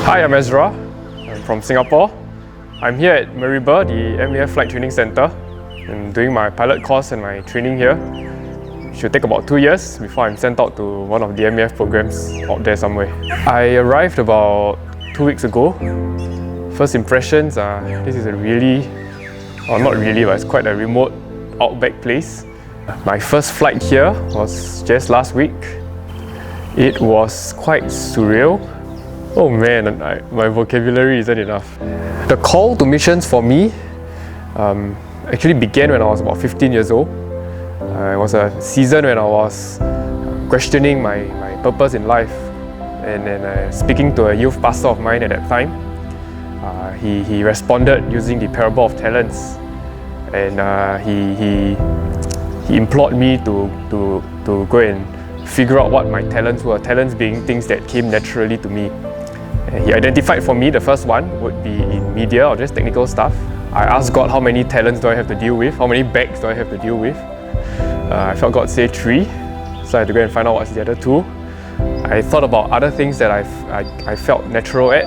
Hi, I'm Ezra. I'm from Singapore. I'm here at Mariba, the MEF Flight Training Center. I'm doing my pilot course and my training here. It should take about 2 years before I'm sent out to one of the MEF programs out there somewhere. I arrived about 2 weeks ago. First impressions are, this is a really, or not really, but it's quite a remote outback place. My first flight here was just last week. It was quite surreal. Oh man, my vocabulary isn't enough. The call to missions for me actually began when I was about 15 years old. It was a season when I was questioning my purpose in life, and then speaking to a youth pastor of mine at that time. He responded using the parable of talents, and he implored me to go and figure out what my talents were, talents being things that came naturally to me. He identified for me the first one would be in media or just technical stuff. I asked God, how many talents do I have to deal with? How many bags do I have to deal with? I felt God say 3, so I had to go and find out what's the other 2. I thought about other things that I felt natural at,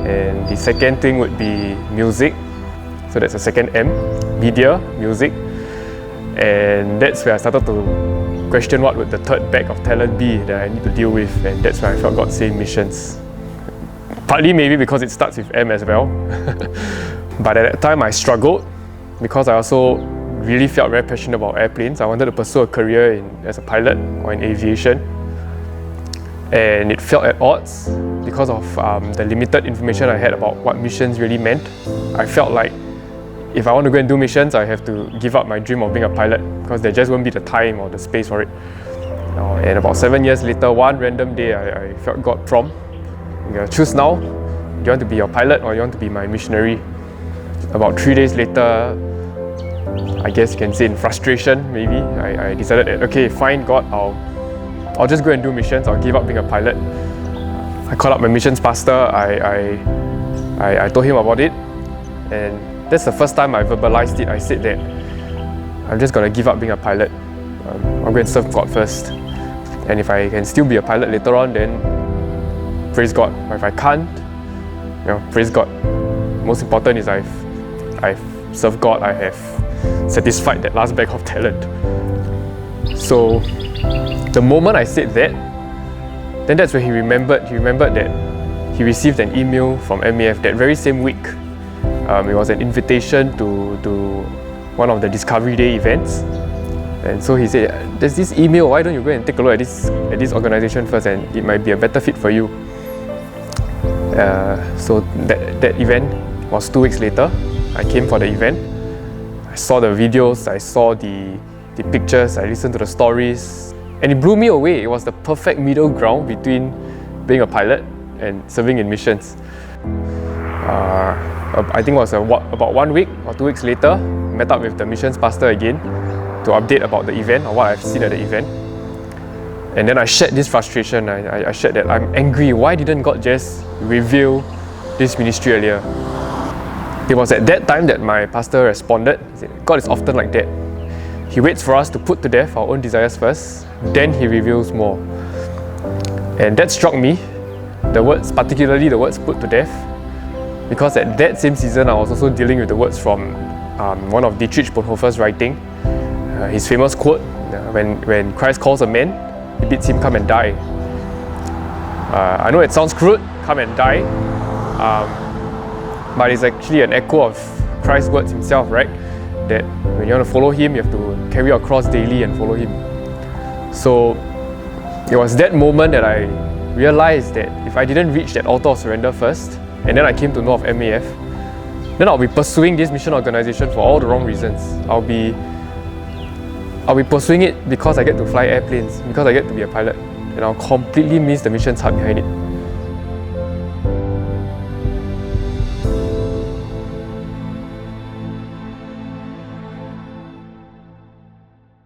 and the second thing would be music. So that's the second M, media, music. And that's where I started to question what would the third bag of talent be that I need to deal with, and that's where I felt God say missions. Partly maybe because it starts with M as well. But at that time I struggled because I also really felt very passionate about airplanes. I wanted to pursue a career as a pilot or in aviation. And it felt at odds because of the limited information I had about what missions really meant. I felt like if I want to go and do missions, I have to give up my dream of being a pilot because there just won't be the time or the space for it. And about 7 years later, one random day, I felt God prompt. Choose now. Do you want to be your pilot or you want to be my missionary? About 3 days later, I guess you can say in frustration maybe, I decided that, okay, fine God, I'll just go and do missions. I'll give up being a pilot. I called up my missions pastor. I told him about it, and that's the first time I verbalized it. I said that I'm just going to give up being a pilot. I'm going to serve God first, and if I can still be a pilot later on, then praise God. But if I can't, praise God. Most important is I've served God. I have satisfied that last bag of talent. So the moment I said that, then that's when he remembered. He remembered that he received an email from MEF that very same week. It was an invitation to one of the Discovery Day events. And so he said, there's this email, why don't you go and take a look at this organization first, and it might be a better fit for you. So that event was 2 weeks later. I came for the event. I saw the videos, I saw the pictures, I listened to the stories, and it blew me away. It was the perfect middle ground between being a pilot and serving in missions. I think it was about 1 week or 2 weeks later, met up with the missions pastor again to update about the event or what I've seen at the event. And then I shared this frustration. I shared that I'm angry. Why didn't God just reveal this ministry earlier? It was at that time that my pastor responded. He said, God is often like that. He waits for us to put to death our own desires first, then He reveals more. And that struck me, the words, particularly the words put to death, because at that same season I was also dealing with the words from one of Dietrich Bonhoeffer's writing. His famous quote, when Christ calls a man, He bids him come and die. I know it sounds crude, come and die, but it's actually an echo of Christ's words Himself, right? That when you want to follow Him, you have to carry your cross daily and follow Him. So it was that moment that I realized that if I didn't reach that altar of surrender first, and then I came to know of MEF, then I'll be pursuing this mission organization for all the wrong reasons. I'll be pursuing it because I get to fly airplanes, because I get to be a pilot, and I'll completely miss the mission's heart behind it.